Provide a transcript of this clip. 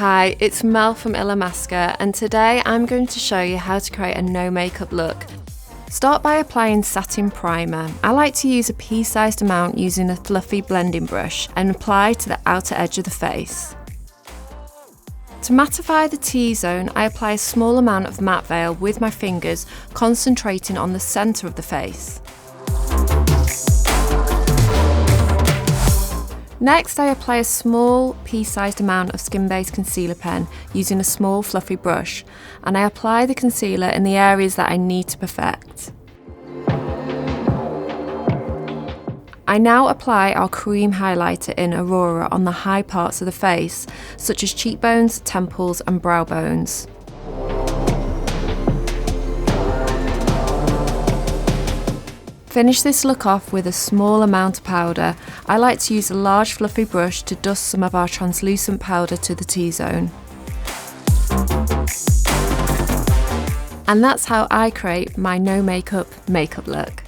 Hi, it's Mel from Illamasqua, and today I'm going to show you how to create a no makeup look. Start by applying satin primer. I like to use a pea-sized amount using a fluffy blending brush and apply to the outer edge of the face. To mattify the T-zone, I apply a small amount of matte veil with my fingers, concentrating on the centre of the face. Next, I apply a small pea-sized amount of skin-based concealer pen using a small fluffy brush, and I apply the concealer in the areas that I need to perfect. I now apply our cream highlighter in Aurora on the high parts of the face, such as cheekbones, temples and brow bones. Finish this look off with a small amount of powder. I like to use a large fluffy brush to dust some of our translucent powder to the T-zone. And that's how I create my no makeup look.